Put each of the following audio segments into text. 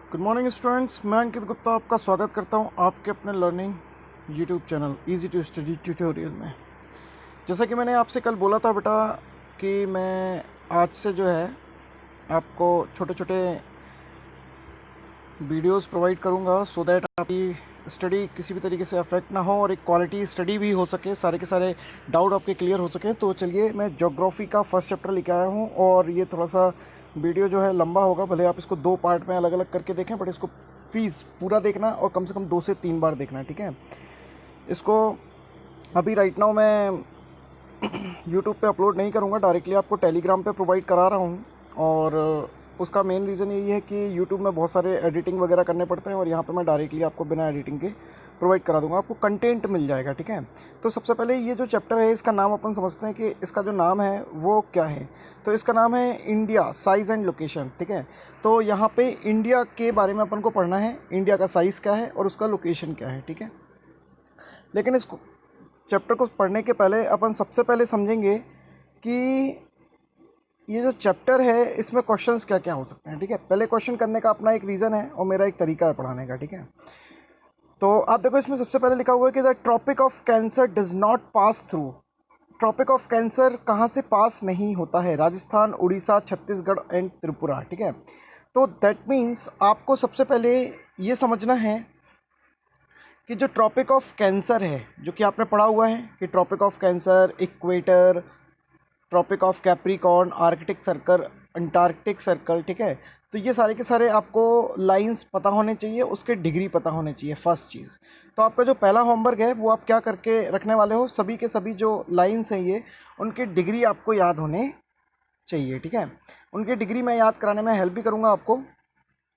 Good morning students, मैं अंकित गुप्ता आपका स्वागत करता हूं आपके अपने learning YouTube channel easy to study tutorial में। जैसा कि मैंने आपसे कल बोला था बेटा कि मैं आज से जो है आपको छोटे छोटे वीडियोस प्रोवाइड करूंगा सो दैट आपकी स्टडी किसी भी तरीके से अफेक्ट ना हो और एक क्वालिटी स्टडी भी हो सके, सारे के सारे डाउट आपके क्लियर हो सके। तो चलिए, मैं ज्योग्राफी का फर्स्ट चैप्टर लेके आया हूँ और ये थोड़ा सा वीडियो जो है लंबा होगा, भले आप इसको 2 पार्ट में अलग अलग करके देखें, बट इसको प्लीज़ पूरा देखना और कम से कम 2 से 3 बार देखना, ठीक है। इसको अभी राइट नाउ मैं यूट्यूब पे अपलोड नहीं करूँगा, डायरेक्टली आपको टेलीग्राम पे प्रोवाइड करा रहा हूँ। और उसका मेन रीज़न यही है कि यूट्यूब में बहुत सारे एडिटिंग वगैरह करने पड़ते हैं और यहाँ पे मैं डायरेक्टली आपको बिना एडिटिंग के प्रोवाइड करा दूंगा, आपको कंटेंट मिल जाएगा, ठीक है। तो सबसे पहले ये जो चैप्टर है इसका नाम अपन समझते हैं कि इसका जो नाम है वो क्या है। तो इसका नाम है इंडिया साइज़ एंड लोकेशन, ठीक है। तो यहाँ पे इंडिया के बारे में अपन को पढ़ना है, इंडिया का साइज़ क्या है और उसका लोकेशन क्या है, ठीक है। लेकिन इस चैप्टर को पढ़ने के पहले अपन सबसे पहले समझेंगे कि ये जो चैप्टर है इसमें क्वेश्चंस क्या क्या हो सकते हैं, ठीक है। पहले क्वेश्चन करने का अपना एक रीज़न है और मेरा एक तरीका है पढ़ाने का, ठीक है। तो आप देखो, इसमें सबसे पहले लिखा हुआ है कि the tropic of Cancer does not pass through. Tropic of Cancer कहाँ से पास नहीं होता है? राजस्थान, उड़ीसा, छत्तीसगढ़ एंड त्रिपुरा, ठीक है। तो दैट मीन्स आपको सबसे पहले ये समझना है कि जो ट्रॉपिक ऑफ कैंसर है, जो कि आपने पढ़ा हुआ है कि Tropic of Cancer, equator, Tropic of Capricorn, Arctic Circle, Antarctic Circle, ठीक है। तो ये सारे के सारे आपको लाइंस पता होने चाहिए, उसके डिग्री पता होने चाहिए, फर्स्ट चीज़। तो आपका जो पहला होमवर्क है वो आप क्या करके रखने वाले हो, सभी के सभी जो लाइंस हैं ये, उनके डिग्री आपको याद होने चाहिए, ठीक है। उनकी डिग्री मैं याद कराने में हेल्प भी करूँगा आपको,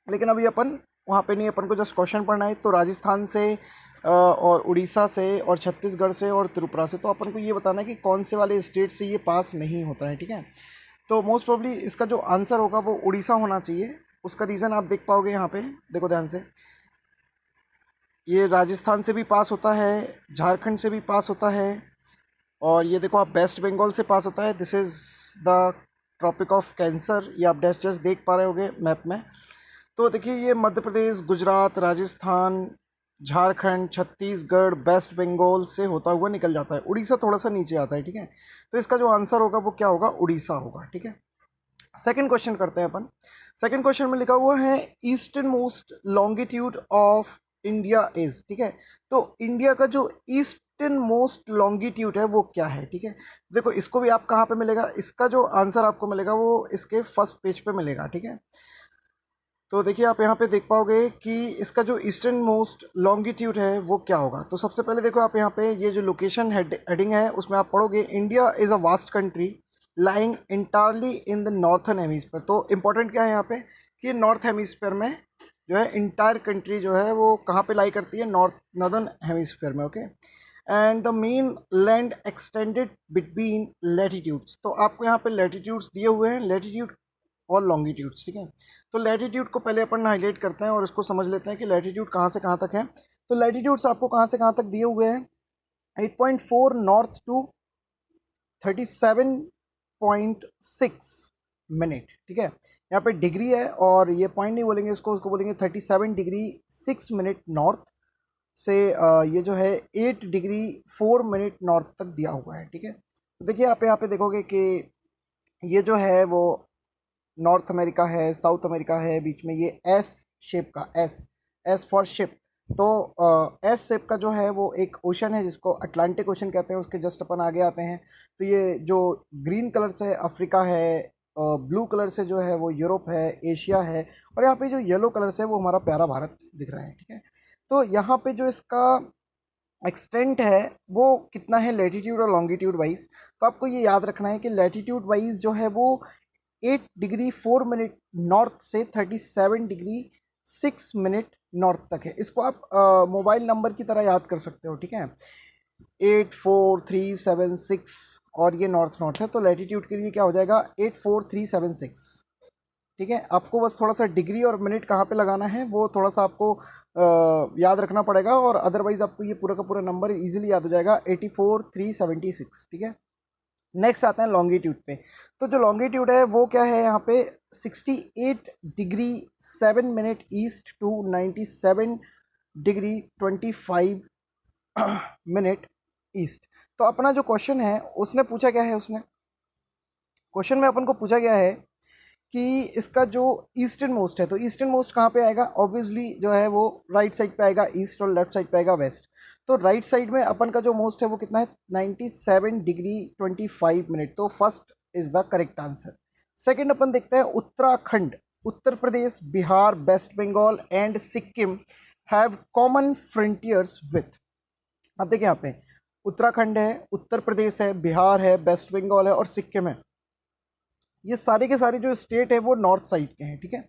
लेकिन अभी अपन वहाँ पे नहीं, अपन को जस्ट क्वेश्चन पढ़ना है। तो राजस्थान से और उड़ीसा से और छत्तीसगढ़ से और त्रिपुरा से, तो अपन को ये बताना है कि कौन से वाले स्टेट से ये पास नहीं होता है, ठीक है। तो मोस्ट प्रोबेबली इसका जो आंसर होगा वो उड़ीसा होना चाहिए। उसका रीज़न आप देख पाओगे यहाँ पे, देखो ध्यान से। ये राजस्थान से भी पास होता है, झारखंड से भी पास होता है, और ये देखो आप वेस्ट बंगाल से पास होता है। This is the tropic of Cancer, ये आप जस्ट देख पा रहे होगे मैप में। तो देखिए, ये मध्य प्रदेश, गुजरात, राजस्थान, झारखंड, छत्तीसगढ़, वेस्ट बंगाल से होता हुआ निकल जाता है। उड़ीसा थोड़ा सा नीचे आता है, ठीक है। तो इसका जो आंसर होगा वो क्या होगा? उड़ीसा होगा, ठीक है। सेकंड क्वेश्चन करते हैं अपन। सेकंड क्वेश्चन में लिखा हुआ है eastern most longitude of India is, ठीक है। तो इंडिया का जो ईस्टर्न मोस्ट लॉन्गिट्यूड है वो क्या है, ठीक है। देखो, इसको भी आप कहाँ पे मिलेगा, इसका जो आंसर आपको मिलेगा वो इसके फर्स्ट पेज पे मिलेगा, ठीक है। तो देखिए, आप यहाँ पे देख पाओगे कि इसका जो ईस्टर्न मोस्ट लॉन्गिट्यूड है वो क्या होगा। तो सबसे पहले देखो, आप यहाँ पे ये जो लोकेशन हेडिंग है उसमें आप पढ़ोगे India is a vast country lying entirely in the northern hemisphere. तो इंपॉर्टेंट क्या है यहाँ पे कि नॉर्थ हेमिस्फीयर में जो है इंटायर कंट्री जो है वो कहाँ पे लाई करती है? नॉर्दर्न हेमिस्फीयर में, okay. And the main land extended between latitudes. तो आपको यहाँ पे लैटिट्यूड्स दिए हुए हैं, लैटिट्यूड और लॉन्गिट्यूड्स, ठीक है। तो लैटिट्यूड को पहले अपन हाईलाइट करते हैं और इसको समझ लेते हैं कि लैटिट्यूड कहाँ से कहाँ तक है। तो लैटिट्यूड्स आपको कहाँ से कहाँ तक दिए हुए हैं? 8.4 नॉर्थ टू 37.6 मिनट, ठीक है। यहाँ पे डिग्री है और ये पॉइंट नहीं बोलेंगे इसको, उसको बोलेंगे 37 डिग्री 6 मिनट नॉर्थ से ये जो है 8 डिग्री 4 मिनट नॉर्थ तक दिया हुआ है, ठीक है। तो देखिए, आप यहाँ पे देखोगे कि ये जो है वो नॉर्थ अमेरिका है, साउथ अमेरिका है, बीच में ये एस शेप का, एस एस फॉर शिप। तो एस शेप का जो है वो एक ओशन है जिसको अटलांटिक ओशन कहते हैं, उसके जस्ट अपन आगे आते हैं। तो ये जो ग्रीन कलर से अफ्रीका है, ब्लू कलर से जो है वो यूरोप है, एशिया है, और यहाँ पे जो येलो कलर से वो हमारा प्यारा भारत दिख रहा है, ठीक है। तो यहाँ पे जो इसका एक्सटेंट है वो कितना है लेटीट्यूड और लॉन्गिट्यूड वाइज। तो आपको ये याद रखना है कि लेटीट्यूड वाइज जो है वो 8 डिग्री 4 मिनट नॉर्थ से 37 डिग्री 6 मिनट नॉर्थ तक है। इसको आप मोबाइल नंबर की तरह याद कर सकते हो, ठीक है। 84376 और ये नॉर्थ नॉर्थ है, तो लैटिट्यूड के लिए क्या हो जाएगा? 84376, ठीक है। आपको बस थोड़ा सा डिग्री और मिनट कहाँ पे लगाना है वो थोड़ा सा आपको याद रखना पड़ेगा, और अदरवाइज आपको ये पूरा का पूरा नंबर इजीली याद हो जाएगा, 84376, ठीक है। नेक्स्ट आते हैं लॉन्गिट्यूड पे। तो जो लॉन्गिट्यूड है वो क्या है यहाँ पे 68 degree 7 minute east to 97 degree 25 minute east. तो अपना जो क्वेश्चन है उसने पूछा क्या है, उसने क्वेश्चन में अपन को पूछा गया है कि इसका जो ईस्टर्न मोस्ट है, तो ईस्टर्न मोस्ट कहाँ पे आएगा, ऑब्वियसली जो है वो राइट साइड पे आएगा ईस्ट और लेफ्ट साइड पे आएगा वेस्ट। तो राइट साइड में अपन का जो मोस्ट है वो कितना है 97 डिग्री 25 मिनट। तो first is the correct answer. Second अपन देखते हैं Uttarakhand, Uttar Pradesh, Bihar, waste Bengal and Sikkim have common frontiers with. अब देखिए यहाँ पे उत्तराखंड है, उत्तर प्रदेश है, बिहार है, वेस्ट बंगाल है और सिक्किम है। ये सारे के सारे जो स्टेट है वो नॉर्थ साइड के हैं, ठीक है।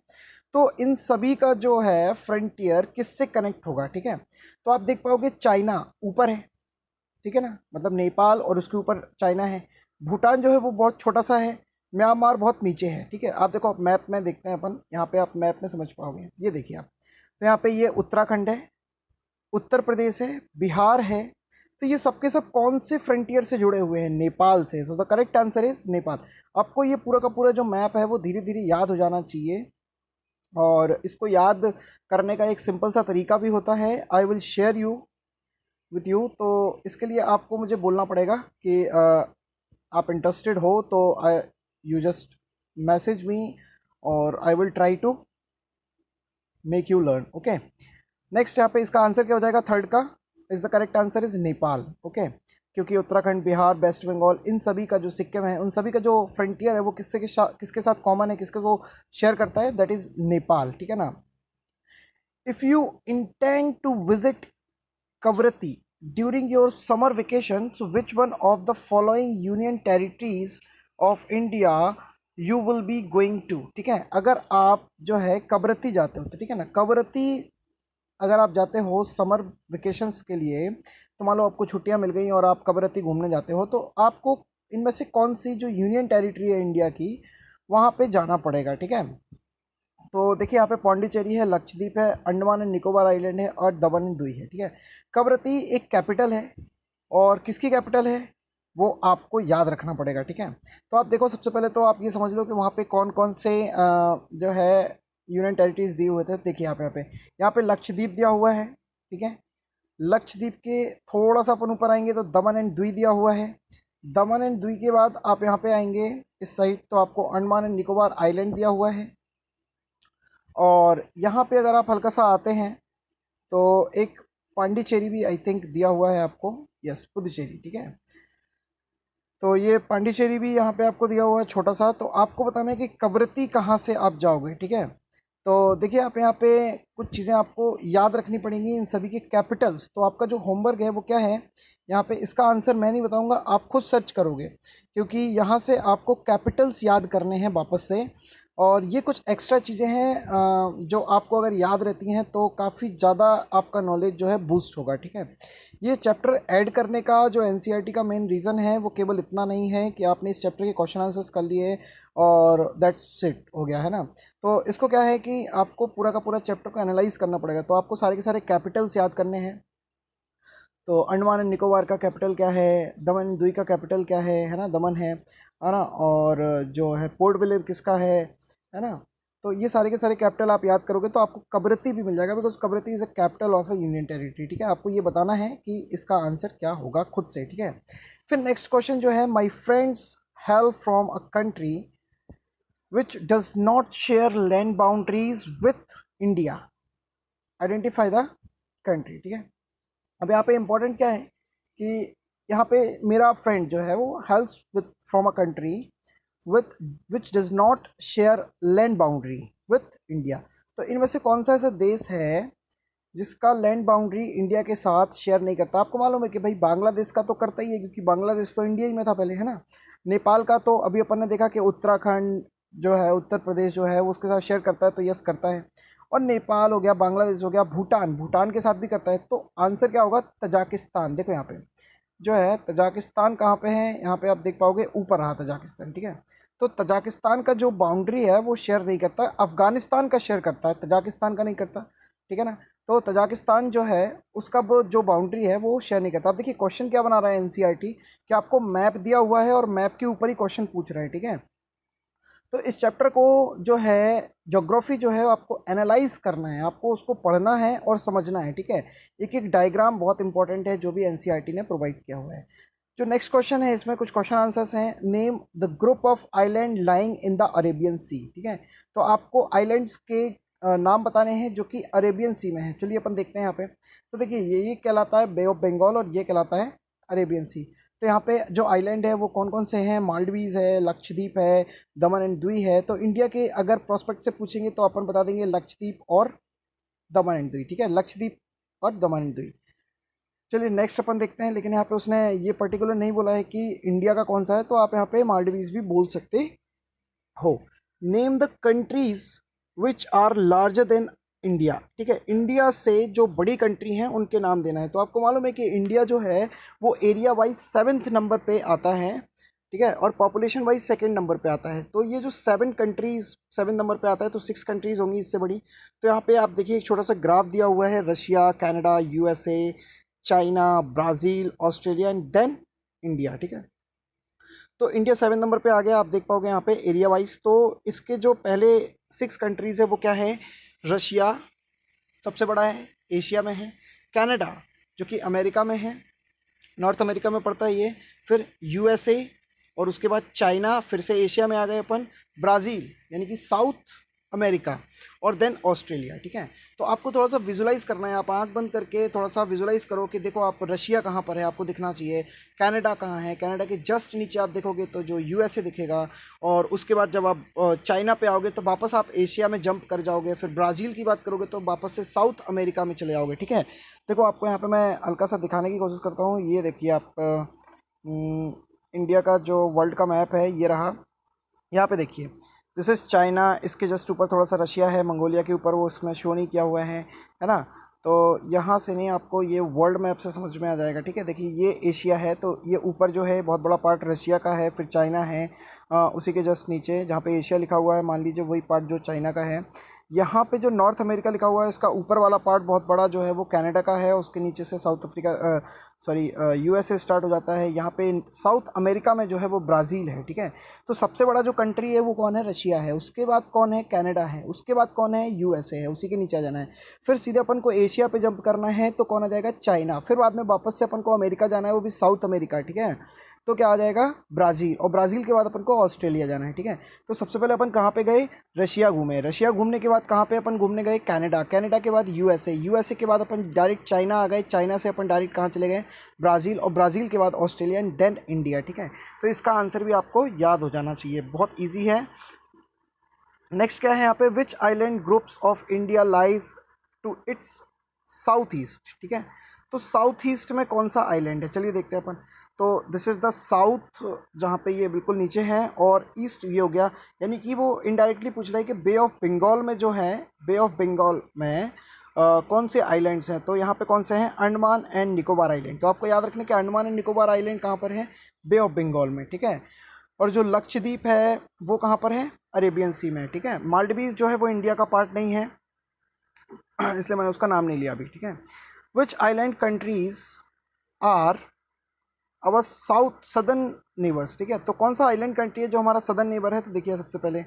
तो इन सभी का जो है फ्रंटियर किससे कनेक्ट होगा, ठीक है। तो आप देख पाओगे चाइना ऊपर है, ठीक है ना, मतलब नेपाल और उसके ऊपर चाइना है। भूटान जो है वो बहुत छोटा सा है, म्यांमार बहुत नीचे है, ठीक है। आप देखो, आप मैप में देखते हैं अपन, यहाँ पे आप मैप में समझ पाओगे। ये देखिए आप, तो यहाँ पे ये उत्तराखंड है, उत्तर प्रदेश है, बिहार है। तो ये सबके सब कौन से फ्रंटियर से जुड़े हुए हैं, नेपाल से। तो the correct answer is Nepal. आपको ये पूरा का पूरा जो मैप है वो धीरे धीरे याद हो जाना चाहिए, और इसको याद करने का एक सिंपल सा तरीका भी होता है, I will share you with you. तो इसके लिए आपको मुझे बोलना पड़ेगा कि आप इंटरेस्टेड हो तो यू जस्ट मैसेज मी और I will try to make you learn, okay. Next यहाँ पे इसका आंसर क्या हो जाएगा, थर्ड का is the correct answer is Nepal, okay. क्योंकि उत्तराखंड, बिहार, वेस्ट बंगाल, इन सभी का जो सिक्किम है, उन सभी का जो फ्रंटियर है वो किसके साथ कॉमन है, किसके को शेयर करता है, दैट इज नेपाल, ठीक है ना। If you intend to visit Kavaratti during your summer vacation, so which one of the following union territories of India you will be going to, ठीक है। अगर आप जो है कवरत्ती जाते हो तो, ठीक है ना, कवरत्ती अगर आप जाते हो समर वेकेशंस के लिए, तो मान लो आपको छुट्टियां मिल गई और आप कवरत्ती घूमने जाते हो, तो आपको इनमें से कौन सी जो यूनियन टेरिटरी है इंडिया की, वहाँ पे जाना पड़ेगा, ठीक है। तो देखिए यहाँ पे पौंडीचेरी है, लक्षद्वीप है, अंडमान एंड निकोबार आइलैंड है और दमन एंड दुई है, ठीक है। कवरत्ती एक कैपिटल है, और किसकी कैपिटल है वो आपको याद रखना पड़ेगा, ठीक है। तो आप देखो, सबसे पहले तो आप ये समझ लो कि वहाँ पे कौन कौन से जो है यूनियन टेरिटरीज दिए हुए थे। देखिए यहाँ पे लक्षद्वीप दिया हुआ है, ठीक है। लक्षद्वीप के थोड़ा सा अपन ऊपर आएंगे तो दमन एंड द्वीप दिया हुआ है। दमन एंड द्वीप के बाद आप यहाँ पे आएंगे इस साइड, तो आपको अंडमान एंड निकोबार आइलैंड दिया हुआ है। और यहाँ पे अगर आप हल्का सा आते हैं तो एक पांडिचेरी भी आई थिंक दिया हुआ है आपको, यस पुदुचेरी, ठीक है। तो ये पांडिचेरी भी यहाँ पे आपको दिया हुआ है छोटा सा। तो आपको बताना है कि कवरत्ती कहाँ से आप जाओगे, ठीक है। तो देखिए आप यहाँ पे कुछ चीज़ें आपको याद रखनी पड़ेंगी, इन सभी के कैपिटल्स। तो आपका जो होमवर्क है वो क्या है, यहाँ पे इसका आंसर मैं नहीं बताऊंगा, आप खुद सर्च करोगे, क्योंकि यहाँ से आपको कैपिटल्स याद करने हैं वापस से। और ये कुछ एक्स्ट्रा चीज़ें हैं जो आपको अगर याद रहती हैं तो काफ़ी ज़्यादा आपका नॉलेज जो है बूस्ट होगा, ठीक है। ये चैप्टर ऐड करने का जो एनसीईआरटी का मेन रीज़न है वो केवल इतना नहीं है कि आपने इस चैप्टर के क्वेश्चन आंसर्स कर लिए और दैट्स इट हो गया, है ना। तो इसको क्या है कि आपको पूरा का पूरा चैप्टर को एनालाइज करना पड़ेगा। तो आपको सारे के सारे कैपिटल्स याद करने हैं। तो अंडमान एंड निकोबार का कैपिटल क्या है, दमन एंड द्वीप का कैपिटल क्या है ना, दमन है ना। और जो है पोर्ट ब्लेयर किसका है ना। तो ये सारे के सारे कैपिटल आप याद करोगे तो आपको कवरत्ती भी मिल जाएगा, because Kavaratti is a capital of a union territory, ठीक है। आपको ये बताना है कि इसका आंसर क्या होगा खुद से, ठीक है। फिर नेक्स्ट क्वेश्चन जो है, my friends help from a country which does not share land boundaries with India. Identify the country, ठीक है। अब यहाँ पे इंपॉर्टेंट क्या है कि यहाँ पे मेरा फ्रेंड जो है वो helps with from a country with which does not share land boundary with India. तो इनमें से कौन सा ऐसा देश है जिसका लैंड बाउंड्री इंडिया के साथ शेयर नहीं करता। आपको मालूम है कि भाई बांग्लादेश का तो करता ही है, क्योंकि बांग्लादेश तो इंडिया ही में था पहले, है ना। नेपाल का तो अभी अपन ने देखा कि उत्तराखंड जो है, उत्तर प्रदेश जो है वो उसके साथ शेयर करता है, तो यस करता है। और नेपाल हो गया, बांग्लादेश हो गया, भूटान, भूटान के साथ भी करता है। तो आंसर क्या होगा, तजाकिस्तान। देखो यहाँ पे जो है तजाकिस्तान कहाँ पे है, यहाँ पे आप देख पाओगे ऊपर रहा तजाकिस्तान, ठीक है। तो तजाकिस्तान का जो बाउंड्री है वो शेयर नहीं करता, अफगानिस्तान का शेयर करता है, तजाकिस्तान का नहीं करता, ठीक है ना। तो तजाकिस्तान जो है उसका जो बाउंड्री है वो शेयर नहीं करता। अब देखिए क्वेश्चन क्या बना रहा है एनसीईआरटी कि आपको मैप दिया हुआ है और मैप के ऊपर ही क्वेश्चन पूछ रहा है, ठीक है। तो इस चैप्टर को जो है ज्योग्राफी जो है आपको एनालाइज करना है, आपको उसको पढ़ना है और समझना है, ठीक है। एक एक डायग्राम बहुत इंपॉर्टेंट है जो भी एनसीईआरटी ने प्रोवाइड किया हुआ है। जो नेक्स्ट क्वेश्चन है इसमें कुछ क्वेश्चन आंसर्स हैं। Name the group of island lying in the Arabian Sea, ठीक है। तो आपको आइलैंड्स के नाम बताने हैं जो कि अरेबियन सी में है। चलिए अपन देखते हैं यहाँ पे। तो देखिए ये कहलाता है बे ऑफ बंगाल और ये कहलाता है अरेबियन सी। तो यहाँ पे जो आइलैंड है वो कौन कौन से हैं? मालदीव्स है, लक्षद्वीप है, दमन एंड द्वीप है। तो इंडिया के अगर प्रोस्पेक्ट से पूछेंगे तो अपन बता देंगे लक्षद्वीप और दमन एंड द्वीप, ठीक है, लक्षद्वीप और दमन एंड द्वीप। चलिए नेक्स्ट अपन देखते हैं, लेकिन यहाँ पे उसने ये पर्टिकुलर नहीं बोला है कि इंडिया का कौन सा है, तो आप यहाँ पे मालदीव्स भी बोल सकते हो। Name the countries which are larger than India, ठीक है। इंडिया से जो बड़ी कंट्री हैं उनके नाम देना है। तो आपको मालूम है कि इंडिया जो है वो एरिया वाइज 7th नंबर पे आता है, ठीक है, और पॉपुलेशन वाइज 2nd नंबर पे आता है। तो ये जो 7 नंबर पे आता है तो 6 कंट्रीज होंगी इससे बड़ी। तो यहाँ पे आप देखिए एक छोटा सा ग्राफ दिया हुआ है, Russia, Canada, USA, China, Brazil, Australia and then India, ठीक है। तो इंडिया 7 नंबर पे आ गया, आप देख पाओगे यहाँ पे एरिया वाइज। तो इसके जो पहले 6 कंट्रीज है वो क्या है? रशिया सबसे बड़ा है, एशिया में है। कनाडा जो कि अमेरिका में है, नॉर्थ अमेरिका में पड़ता है ये। फिर यूएसए और उसके बाद चाइना, फिर से एशिया में आ गए अपन। ब्राज़ील यानी कि साउथ अमेरिका और देन ऑस्ट्रेलिया, ठीक है। तो आपको थोड़ा सा विजुलाइज करना है, आप आंख बंद करके थोड़ा सा विजुलाइज करो कि देखो आप रशिया कहाँ पर है आपको दिखना चाहिए, कनाडा कहाँ है, कनाडा के जस्ट नीचे आप देखोगे तो जो यूएसए दिखेगा, और उसके बाद जब आप चाइना पे आओगे तो वापस आप एशिया में जंप कर जाओगे। फिर ब्राज़ील की बात करोगे तो वापस से साउथ अमेरिका में चले जाओगे, ठीक है। देखो आपको यहाँ पे मैं हल्का सा दिखाने की कोशिश करता हूँ। ये देखिए आप इंडिया का जो वर्ल्ड का मैप है ये रहा। यहाँ पे देखिए दिस इज़ चाइना, इसके जस्ट ऊपर थोड़ा सा रशिया है, मंगोलिया के ऊपर वो इसमें शो नहीं किया हुआ है ना। तो यहाँ से नहीं आपको ये वर्ल्ड मैप से समझ में आ जाएगा, ठीक है। देखिए ये एशिया है तो ये ऊपर जो है बहुत बड़ा पार्ट रशिया का है, फिर चाइना है उसी के जस्ट नीचे जहाँ पे एशिया लिखा हुआ है, मान लीजिए वही पार्ट जो चाइना का है। यहाँ पे जो नॉर्थ अमेरिका लिखा हुआ है इसका ऊपर वाला पार्ट बहुत बड़ा जो है वो कनाडा का है, उसके नीचे से south Africa sorry USA start हो जाता है। यहाँ पे साउथ अमेरिका में जो है वो ब्राज़ील है, ठीक है। तो सबसे बड़ा जो कंट्री है वो कौन है? रशिया है। उसके बाद कौन है? कनाडा है। उसके बाद कौन है? यूएसए है। उसी के नीचे आ जाना है। फिर सीधे अपन को एशिया पे जंप करना है तो कौन आ जाएगा? चाइना। फिर बाद में वापस से अपन को अमेरिका जाना है, वो भी साउथ अमेरिका, ठीक है। तो क्या आ जाएगा? ब्राज़ील। और ब्राज़ील के बाद अपन को ऑस्ट्रेलिया जाना है, ठीक है। तो सबसे पहले अपन कहाँ पे गए? रशिया घूमे। रशिया घूमने के बाद कहाँ पे अपन घूमने गए? कनाडा। कनाडा के बाद यूएसए। यूएसए के बाद अपन डायरेक्ट चाइना आ गए। चाइना से अपन डायरेक्ट कहाँ चले गए? ब्राज़ील। और ब्राज़ील के बाद ऑस्ट्रेलिया एंड देन इंडिया, ठीक है। तो इसका आंसर भी आपको याद हो जाना चाहिए, बहुत ईजी है। नेक्स्ट क्या है यहाँ पे? Which island groups of India lies to its south east, ठीक है। तो साउथ ईस्ट में कौन सा आइलैंड है? चलिए देखते हैं अपन। तो दिस इज द साउथ, जहाँ पे ये बिल्कुल नीचे है, और ईस्ट ये हो गया। यानी कि वो इनडायरेक्टली पूछ रहा है कि बे ऑफ बंगाल में जो है, बे ऑफ बंगाल में कौन से आइलैंड्स हैं? तो यहाँ पे कौन से हैं? Andaman and Nicobar island. तो आपको याद रखना कि अंडमान एंड निकोबार आइलैंड कहाँ पर है? बे ऑफ बंगाल में, ठीक है। और जो लक्षद्वीप है वो कहाँ पर है? अरेबियन सी में, ठीक है। मालदीव्स जो है वो इंडिया का पार्ट नहीं है इसलिए मैंने उसका नाम नहीं लिया अभी, ठीक है। Which island countries are our south southern neighbours, ठीक है। तो कौन सा आइलैंड कंट्री है जो हमारा सदर्न नेबर है? तो देखिए सबसे पहले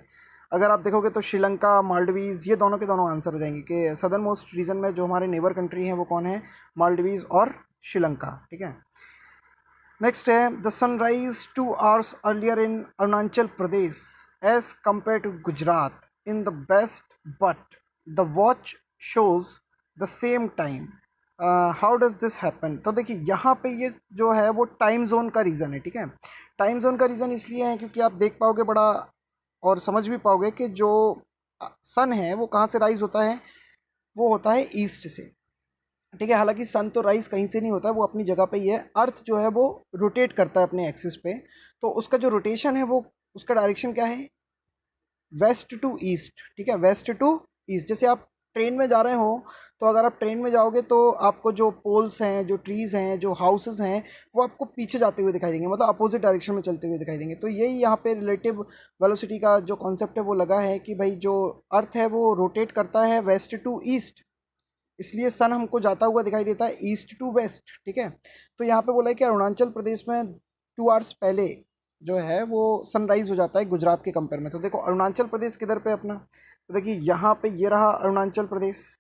अगर आप देखोगे तो श्रीलंका, मालदीव्स, ये दोनों के दोनों आंसर हो जाएंगे कि सदर्न मोस्ट रीजन में जो हमारे नेबर कंट्री हैं वो कौन है? मालदीव्स और श्रीलंका, ठीक है। नेक्स्ट है the sunrise 2 hours earlier in Arunachal Pradesh as compare to Gujarat in the west, but the watch shows the same time, how does this happen? तो देखिए यहाँ पे ये जो है वो टाइम जोन का रीज़न है, ठीक है। टाइम जोन का रीज़न इसलिए है क्योंकि आप देख पाओगे बड़ा और समझ भी पाओगे कि जो सन है वो कहाँ से राइज होता है? वो होता है ईस्ट से, ठीक है। हालांकि सन तो राइज कहीं से नहीं होता, वो अपनी जगह पे ही है। अर्थ जो है वो रोटेट करता है अपने एक्सिस पे, तो उसका जो रोटेशन है वो, उसका डायरेक्शन क्या है? वेस्ट टू ईस्ट, ठीक है, वेस्ट टू ईस्ट। जैसे आप ट्रेन में जा रहे हो तो अगर आप ट्रेन में जाओगे तो आपको जो पोल्स हैं, जो ट्रीज हैं, जो हाउसेस हैं, वो आपको पीछे जाते हुए दिखाई देंगे, मतलब अपोजिट डायरेक्शन में चलते हुए दिखाई देंगे। तो यही यहाँ पे रिलेटिव वेलोसिटी का जो कॉन्सेप्ट है वो लगा है कि भाई जो अर्थ है वो रोटेट करता है वेस्ट टू ईस्ट, इसलिए सन हमको जाता हुआ दिखाई देता है ईस्ट टू वेस्ट, ठीक है। तो यहाँ पे बोला है कि अरुणाचल प्रदेश में 2 आवर्स पहले जो है वो सनराइज हो जाता है गुजरात के कंपेयर में। तो देखो अरुणाचल प्रदेश किधर पे अपना, तो देखिए यहाँ पे ये रहा अरुणाचल प्रदेश,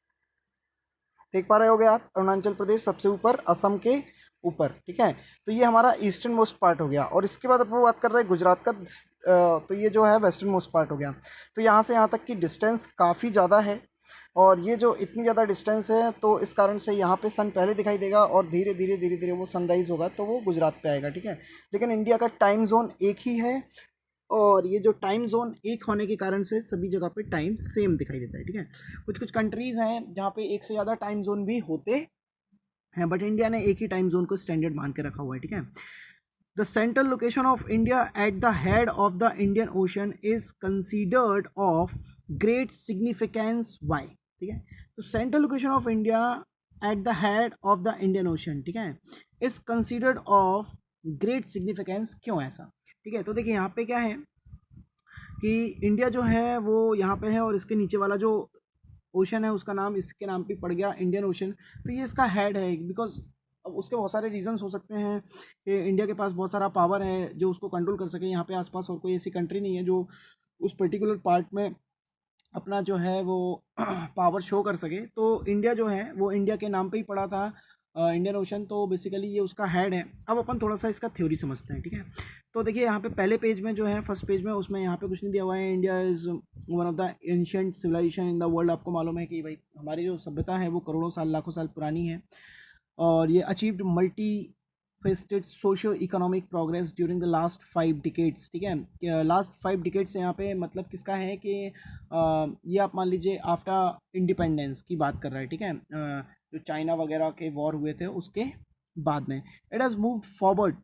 देख पा रहे होगे आप, अरुणाचल प्रदेश सबसे ऊपर असम के ऊपर, ठीक है। तो ये हमारा ईस्टर्न मोस्ट पार्ट हो गया, और इसके बाद अपन बात कर रहे हैं गुजरात का, तो ये जो है वेस्टर्न मोस्ट पार्ट हो गया। तो यहाँ से यहाँ तक की डिस्टेंस काफ़ी ज़्यादा है, और ये जो इतनी ज़्यादा डिस्टेंस है तो इस कारण से यहाँ पे सन पहले दिखाई देगा, और धीरे धीरे धीरे धीरे वो सनराइज होगा तो वो गुजरात पे आएगा, ठीक है। लेकिन इंडिया का टाइम जोन एक ही है, और ये जो टाइम जोन एक होने के कारण से सभी जगह पे टाइम सेम दिखाई देता है, ठीक है। कुछ कुछ कंट्रीज हैं जहाँ पे एक से ज़्यादा टाइम जोन भी होते हैं, बट इंडिया ने एक ही टाइम जोन को स्टैंडर्ड मान के रखा हुआ है, ठीक है। The central location of India at the head of the Indian ocean is considered of great significance, why, ठीक है। तो central location of India at the head of the Indian ocean, ठीक है, is considered of great significance, क्यों ऐसा, ठीक है। तो देखिए यहाँ पे क्या है कि इंडिया जो है वो यहाँ पे है, और इसके नीचे वाला जो ओशन है उसका नाम इसके नाम पे पड़ गया इंडियन ओशन, तो ये इसका हेड है। बिकॉज अब उसके बहुत सारे रीजंस हो सकते हैं कि इंडिया के पास बहुत सारा पावर है जो उसको कंट्रोल कर सके, यहाँ पे आसपास और कोई ऐसी कंट्री नहीं है जो उस पर्टिकुलर पार्ट में अपना जो है वो पावर शो कर सके। तो इंडिया जो है वो इंडिया के नाम पे ही पड़ा था इंडियन ओशन, तो बेसिकली ये उसका हेड है। अब अपन थोड़ा सा इसका थ्योरी समझते हैं, ठीक है। तो देखिए यहाँ पे पहले पेज में जो है, फर्स्ट पेज में, उसमें यहाँ पे कुछ नहीं दिया हुआ है, India is one of the ancient civilization in the world. आपको मालूम है कि भाई हमारी जो सभ्यता है वो करोड़ों साल लाखों साल पुरानी है, और ये achieved multi faceted socio economic progress during the last 5 decades, ठीक है। लास्ट 5 डिकेड्स से यहाँ पे मतलब किसका है कि ये आप मान लीजिए आफ्टर इंडिपेंडेंस की बात कर रहा है, ठीक है। जो चाइना वगैरह के वॉर हुए थे उसके बाद में it has moved forward,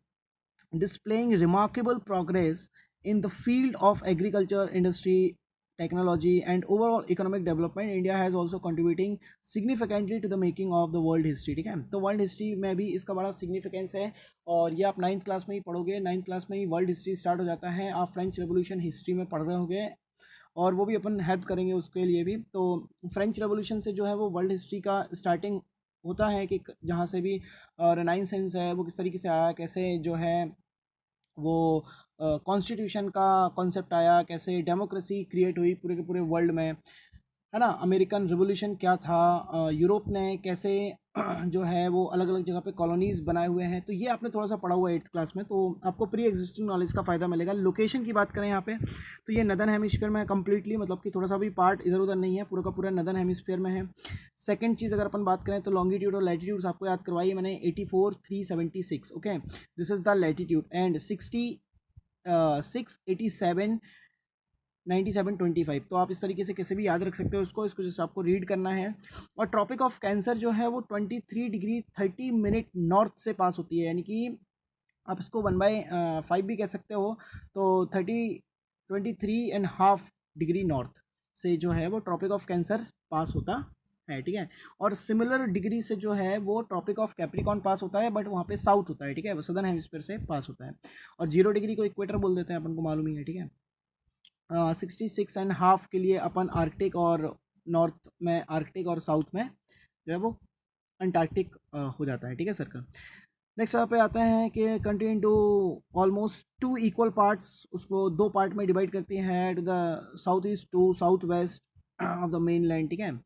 displaying remarkable progress in the field of agriculture, industry, technology, and overall economic development. India has also contributing significantly to the making of the world history, ठीक है। तो world history में भी इसका बड़ा significance है, और ये आप 9th क्लास में ही पढ़ोगे, 9th क्लास में ही वर्ल्ड हिस्ट्री स्टार्ट हो जाता है, आप फ्रेंच रेवोल्यूशन हिस्ट्री में पढ़ रहे होंगे, और वो भी अपन हेल्प करेंगे उसके लिए भी। तो फ्रेंच रेवोल्यूशन से जो है वो वर्ल्ड हिस्ट्री का स्टार्टिंग होता है, कि जहाँ से भी रेनाइंसेंस है वो किस तरीके से आया, कैसे जो है वो कॉन्स्टिट्यूशन का कॉन्सेप्ट आया, कैसे डेमोक्रेसी क्रिएट हुई पूरे के पूरे वर्ल्ड में, है ना। अमेरिकन रिवोल्यूशन क्या था, यूरोप ने कैसे जो है वो अलग अलग जगह पे कॉलोनीज बनाए हुए हैं, तो ये आपने थोड़ा सा पढ़ा हुआ है 8th क्लास में, तो आपको प्री एग्जिस्टिंग नॉलेज का फायदा मिलेगा। लोकेशन की बात करें यहाँ पे, तो ये नदर्न हेमिस्फीयर में कंप्लीटली, मतलब कि थोड़ा सा भी पार्ट इधर उधर नहीं है, पूरा का पूरा नदर्न हेमिस्फीयर में है। सेकंड चीज़ अगर अपन बात करें तो लॉन्गिट्यूड और लैटिट्यूड आपको याद करवाई है मैंने, 84,376, okay, this is the latitude, and 687 9725, तो आप इस तरीके से कैसे भी याद रख सकते हो इसको जैसे आपको रीड करना है। और ट्रॉपिक ऑफ कैंसर जो है वो 23 डिग्री 30 मिनट नॉर्थ से पास होती है, यानी कि आप इसको 1/5 भी कह सकते हो, तो 23.5 डिग्री नॉर्थ से जो है वो ट्रॉपिक ऑफ कैंसर पास होता है, ठीक है। और सिमिलर डिग्री से जो है वो ट्रॉपिक ऑफ कैप्रिकॉन पास होता है, बट वहाँ पे साउथ होता है, ठीक है, सदर्न हेमिस्फीयर से पास होता है। और 0 डिग्री को इक्वेटर बोल देते हैं, अपन को मालूम ही है, ठीक है। 66.5 के लिए अपन आर्कटिक और नॉर्थ में, आर्कटिक और साउथ में जो है वो अंटार्कटिक हो जाता है, ठीक है सर्कल। नेक्स्ट यहाँ पे आते हैं कि country into almost 2 equal parts, उसको 2 पार्ट में डिवाइड करती है, to the south east to south west of the main land, ठीक है।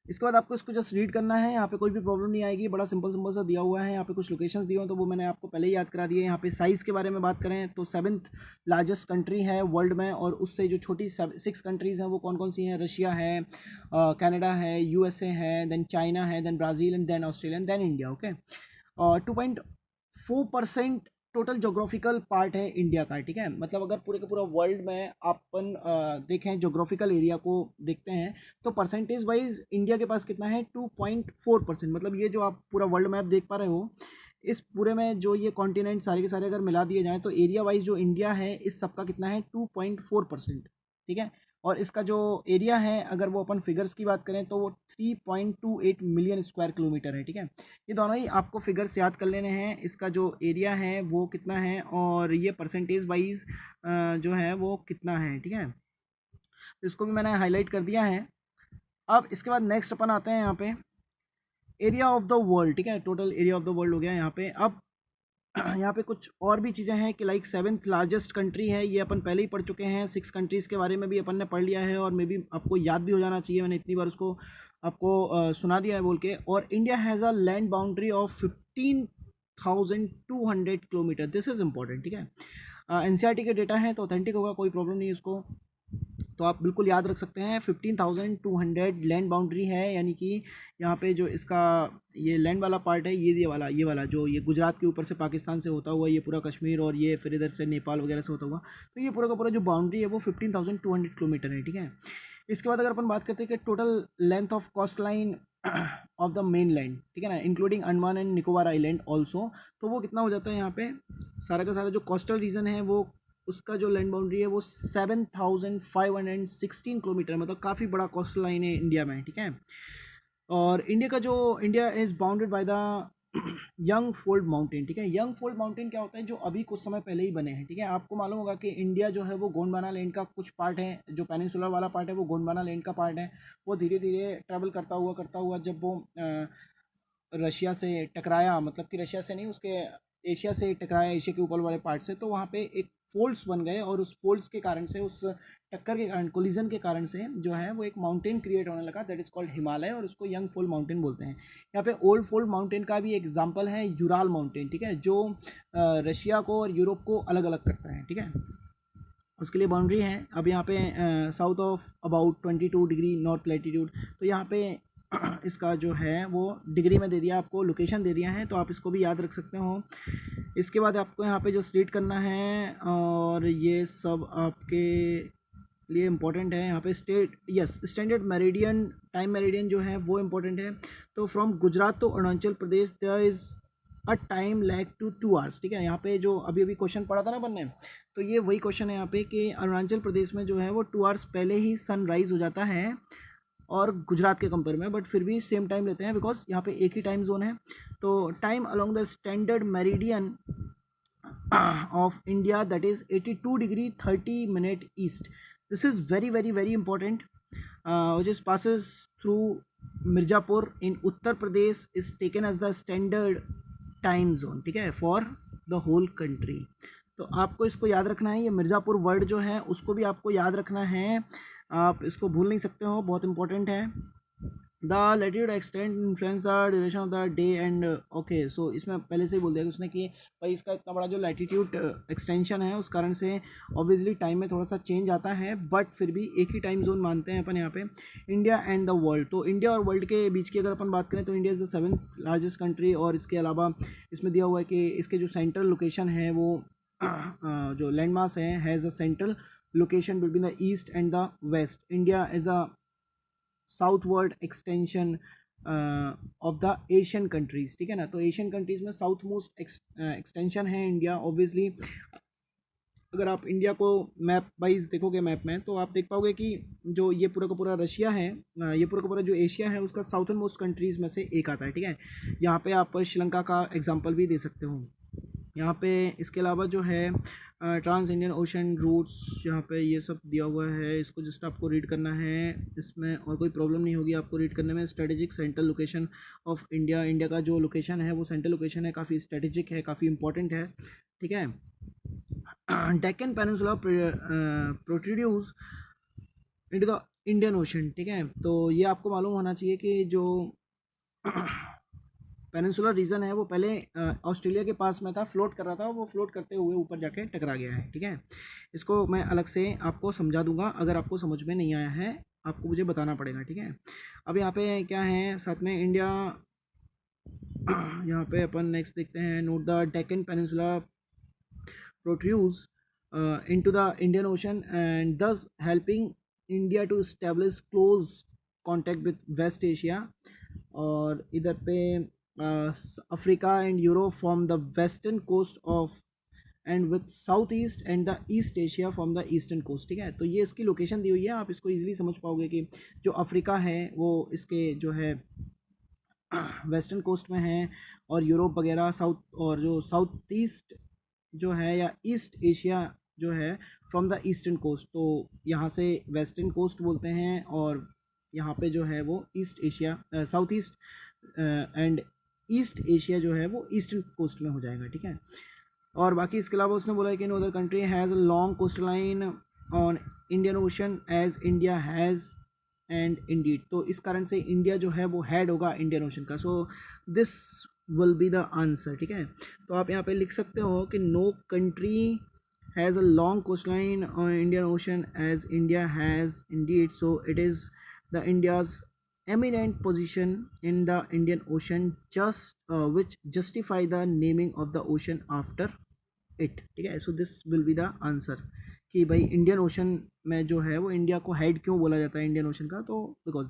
इसके बाद आपको इसको जस्ट रीड करना है, यहाँ पे कोई भी प्रॉब्लम नहीं आएगी, बड़ा सिंपल सिंपल सा दिया हुआ है। यहाँ पे कुछ लोकेशंस दिए हुए हैं तो वो मैंने आपको पहले ही याद करा दिए। यहाँ पे साइज़ के बारे में बात करें तो 7th लार्जेस्ट कंट्री है वर्ल्ड में, और उससे जो छोटी 6 कंट्रीज़ हैं वो कौन कौन सी हैं, रशिया है, कनाडा है, यूएसए है, देन चाइना है, then Brazil and then Australia and then India, okay. 2.4% total geographical part है इंडिया का, ठीक है। मतलब अगर पूरे के पूरा वर्ल्ड में अपन देखें जोग्राफिकल एरिया को देखते हैं तो परसेंटेज वाइज इंडिया के पास कितना है, 2.4%। मतलब ये जो आप पूरा वर्ल्ड मैप देख पा रहे हो, इस पूरे में जो ये कॉन्टिनेंट सारे के सारे अगर मिला दिए जाएं तो एरिया वाइज जो इंडिया है इस सबका कितना है, 2.4%, ठीक है। और इसका जो एरिया है अगर वो अपन फिगर्स की बात करें तो वो 3.28 मिलियन स्क्वायर किलोमीटर है, ठीक है। ये दोनों ही आपको फिगर्स याद कर लेने हैं, इसका जो एरिया है वो कितना है और ये परसेंटेज वाइज जो है वो कितना है, ठीक है। तो इसको भी मैंने हाईलाइट कर दिया है। अब इसके बाद नेक्स्ट अपन आते हैं यहाँ पे एरिया ऑफ द वर्ल्ड, ठीक है, total area of the world हो गया यहाँ पे। अब यहाँ पे कुछ और भी चीज़ें हैं कि लाइक सेवेंथ लार्जेस्ट कंट्री है, ये अपन पहले ही पढ़ चुके हैं। 6 कंट्रीज़ के बारे में भी अपन ने पढ़ लिया है और मे बी आपको याद भी हो जाना चाहिए, मैंने इतनी बार उसको आपको सुना दिया है बोल के। और India has a land boundary of 15,200 kilometre, this is important, ठीक है। एनसीईआरटी के डेटा है तो ऑथेंटिक होगा, कोई प्रॉब्लम नहीं है उसको, तो आप बिल्कुल याद रख सकते हैं। 15,200 लैंड बाउंड्री है, यानी कि यहाँ पे जो इसका ये लैंड वाला पार्ट है, ये वाला जो ये गुजरात के ऊपर से पाकिस्तान से होता हुआ ये पूरा कश्मीर और ये फिर इधर से नेपाल वगैरह से होता हुआ, तो ये पूरा का पूरा जो बाउंड्री है वो 15,200 किलोमीटर है, ठीक है। इसके बाद अगर अपन बात करते हैं कि total length of coast line of the main land, ठीक है ना, including Andaman and Nicobar island also, तो वो कितना हो जाता है यहाँ पे, सारा का सारा जो कोस्टल रीजन है वो उसका जो लैंड बाउंड्री है वो 7,516 किलोमीटर, मतलब काफ़ी बड़ा कोस्टल लाइन है इंडिया में, ठीक है। और India is bounded by the young fold mountain, ठीक है। यंग फोल्ड माउंटेन क्या होता है, जो अभी कुछ समय पहले ही बने हैं, ठीक है। आपको मालूम होगा कि इंडिया जो है वो गोंडवाना लैंड का कुछ पार्ट है, जो पेनिनसुलर वाला पार्ट है वो गोंडवाना लैंड का पार्ट है। वो धीरे धीरे ट्रेवल करता हुआ जब वो रशिया से टकराया, मतलब कि रशिया से नहीं, उसके एशिया से टकराया, एशिया के ऊपर वाले पार्ट से, तो वहाँ पे एक फोल्ड्स बन गए और उस फोल्ड्स के कारण से, उस टक्कर के कारण, कोलिजन के कारण से जो है वो एक माउंटेन क्रिएट होने लगा, दैट इज कॉल्ड हिमालय, और उसको यंग फोल्ड माउंटेन बोलते हैं। यहाँ पे ओल्ड फोल्ड माउंटेन का भी एग्जाम्पल है यूराल माउंटेन, ठीक है, जो रशिया को और यूरोप को अलग अलग करता है, ठीक है। उसके लिए बाउंड्री है। अब यहाँ पे south of about 22 degree north latitude, तो यहाँ पे इसका जो है वो डिग्री में दे दिया, आपको लोकेशन दे दिया है, तो आप इसको भी याद रख सकते हो। इसके बाद आपको यहाँ पे जस्ट रीड करना है और ये सब आपके लिए इम्पोर्टेंट है। यहाँ पे स्टैंडर्ड मेरिडियन, टाइम मेरिडियन जो है वो इम्पोर्टेंट है। तो from Gujarat to Arunachal Pradesh there is a time lag to 2 hours, ठीक है। यहाँ पे जो अभी अभी क्वेश्चन पढ़ा था ना अपन ने, तो ये वही क्वेश्चन है यहाँ पे कि अरुणाचल प्रदेश में जो है वो 2 आवर्स पहले ही सनराइज हो जाता है और गुजरात के कंपेयर में, बट फिर भी सेम टाइम लेते हैं बिकॉज यहाँ पे एक ही टाइम जोन है। तो time along the standard meridian of India, that is 82 degree 30 minute east. This is very very very important, which is passes through Mirzapur in Uttar Pradesh, is taken as the standard time zone, ठीक है, for the whole country। तो आपको इसको याद रखना है, ये Mirzapur word जो है उसको भी आपको याद रखना है, आप इसको भूल नहीं सकते हो, बहुत इंपॉर्टेंट है। The latitude extent influence the duration of the day and okay, so इसमें पहले से ही बोल दिया कि उसने कि भाई इसका इतना बड़ा जो लैटिट्यूड एक्सटेंशन है उस कारण से ऑब्वियसली टाइम में थोड़ा सा चेंज आता है, बट फिर भी एक ही टाइम जोन मानते हैं अपन यहाँ पे। इंडिया एंड द वर्ल्ड, तो इंडिया और वर्ल्ड के बीच की अगर अपन बात करें तो India is the 7th largest country, और इसके अलावा इसमें दिया हुआ है कि इसके जो सेंट्रल लोकेशन है वो जो लैंड मास है has a central location between the east and the west. India is a southward extension of the Asian countries, ठीक है ना। तो एशियन कंट्रीज में साउथ मोस्ट एक्सटेंशन है इंडिया। ऑब्वियसली अगर आप इंडिया को मैप वाइज देखोगे मैप में, तो आप देख पाओगे कि जो ये पूरा का पूरा रशिया है, ये पूरा का पूरा जो एशिया है उसका साउथर्न मोस्ट कंट्रीज में से एक आता है, ठीक है। यहाँ पे आप श्रीलंका का एग्जाम्पल भी दे सकते हो। यहाँ पे इसके अलावा जो है ट्रांस इंडियन ओशन रूट्स, यहाँ पे ये सब दिया हुआ है, इसको जस्ट आपको रीड करना है, इसमें और कोई प्रॉब्लम नहीं होगी आपको रीड करने में। Strategic central location of India, India का जो लोकेशन है वो सेंट्रल लोकेशन है, काफ़ी स्ट्रेटेजिक है, काफ़ी इंपॉर्टेंट है, ठीक है। Deccan peninsula protrudes into the Indian ocean, ठीक है। तो ये आपको मालूम होना चाहिए कि जो पेनिनसुलर रीजन है वो पहले ऑस्ट्रेलिया के पास में था, फ्लोट कर रहा था, वो फ्लोट करते हुए ऊपर जाके टकरा गया है, ठीक है। इसको मैं अलग से आपको समझा दूंगा, अगर आपको समझ में नहीं आया है आपको मुझे बताना पड़ेगा, ठीक है। अब यहाँ पे क्या है साथ में इंडिया, यहाँ पे अपन नेक्स्ट देखते हैं, note the Deccan peninsula protrudes into the Indian Ocean and thus helping India to establish close contact with West Asia, और इधर पे Africa and Europe from the western coast of and with south east and the east Asia from the eastern coast, ठीक है। तो ये इसकी location दी हुई है, आप इसको इजीली समझ पाओगे कि जो अफ्रीका है वो इसके जो है वेस्टर्न कोस्ट में है, और यूरोप वगैरह साउथ, और जो साउथ ईस्ट जो है या ईस्ट एशिया जो है फ्रॉम द ईस्टर्न कोस्ट, तो यहाँ से वेस्टर्न कोस्ट बोलते हैं, और यहाँ पे जो है वो east Asia, south east and east Asia जो है वो ईस्टर्न कोस्ट में हो जाएगा, ठीक है। और बाकी इसके अलावा उसने बोला है कि no other country has a long coast line on Indian ocean as India has and indeed, तो इस कारण से इंडिया जो है वो हेड होगा इंडियन ओशन का। So this will be the answer, ठीक है। तो आप यहाँ पे लिख सकते हो कि no country has a long coast line on Indian ocean as India has indeed, so it is the India's eminent position in the Indian Ocean just which justify the naming of the ocean after it, ठीक है। So this will be the answer कि भाई Indian ocean में जो है वो India को head क्यों बोला जाता है इंडियन ओशन का, तो because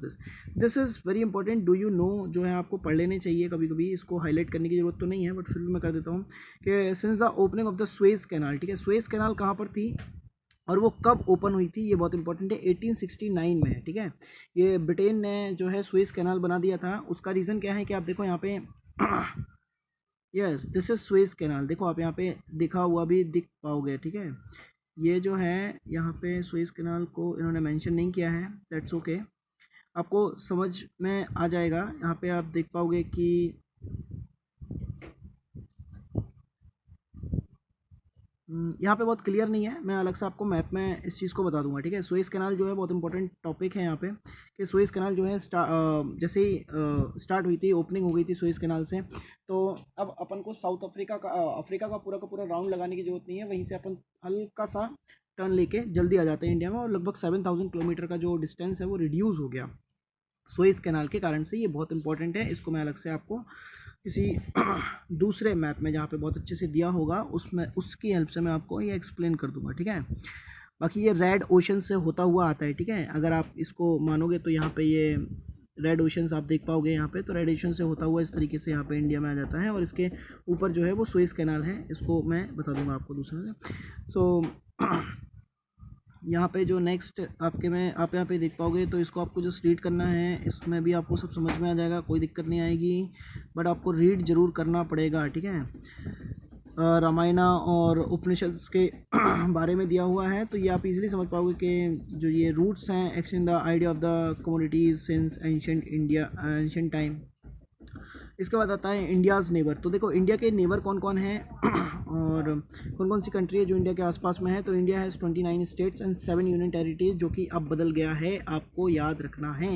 this is very important, do you no, जो है आपको पढ़ लेने चाहिए कभी कभी, इसको हाईलाइट करने की जरूरत तो नहीं है बट फिर भी मैं कर देता हूँ कि since the opening of the Suez canal, ठीक है, स्वेज कैनाल कहाँ पर थी और वो कब ओपन हुई थी, ये बहुत इंपॉर्टेंट है, 1869 में है, ठीक है। ये ब्रिटेन ने जो है स्वेज कैनाल बना दिया था। उसका रीज़न क्या है कि आप देखो यहाँ पे yes this is Suez canal, देखो आप यहाँ पे दिखा हुआ भी दिख पाओगे, ठीक है। ये जो है यहाँ पे स्वेज कैनाल को इन्होंने मेंशन नहीं किया है, दैट्स ओके, आपको समझ में आ जाएगा। यहाँ पे आप देख पाओगे कि यहाँ पे बहुत क्लियर नहीं है, मैं अलग से आपको मैप में इस चीज़ को बता दूंगा, ठीक है। सुएज़ कैनाल जो है बहुत इंपॉर्टेंट टॉपिक है यहाँ पे कि सुएज़ कैनाल जो है जैसे ही स्टार्ट हुई थी, ओपनिंग हो गई थी सुएज़ कैनाल से, तो अब अपन को साउथ अफ्रीका का पूरा राउंड लगाने की जरूरत नहीं है, वहीं से अपन हल्का सा टर्न लेके जल्दी आ जाते हैं इंडिया में, और लगभग 7000 किलोमीटर का जो डिस्टेंस है वो रिड्यूस हो गया सुएज़ कैनाल के कारण से। ये बहुत इंपॉर्टेंट है, इसको मैं अलग से आपको किसी दूसरे मैप में जहाँ पे बहुत अच्छे से दिया होगा उसमें उसकी हेल्प से मैं आपको ये एक्सप्लेन कर दूंगा, ठीक है। बाकी ये रेड ओशन से होता हुआ आता है, ठीक है, अगर आप इसको मानोगे तो यहाँ पे ये रेड ओशंस आप देख पाओगे यहाँ पे, तो रेड ओशन से होता हुआ इस तरीके से यहाँ पे इंडिया में आ जाता है, और इसके ऊपर जो है वो सुएज़ कैनाल है, इसको मैं बता दूंगा आपको दूसरे से। सो यहाँ पे जो नेक्स्ट आपके में आप यहाँ पे देख पाओगे, तो इसको आपको जस्ट रीड करना है, इसमें भी आपको सब समझ में आ जाएगा, कोई दिक्कत नहीं आएगी, बट आपको रीड जरूर करना पड़ेगा, ठीक है। रामायणा और उपनिषद के बारे में दिया हुआ है, तो ये आप इजीली समझ पाओगे कि जो ये रूट्स हैं exchange the idea of the commodities since ancient India ancient time. इसके बाद आता है इंडियाज़ नेबर, तो देखो इंडिया के नेबर कौन कौन है और कौन कौन सी कंट्री है जो इंडिया के आसपास में है। तो India has 29 states and 7 union territories, जो कि अब बदल गया है, आपको याद रखना है,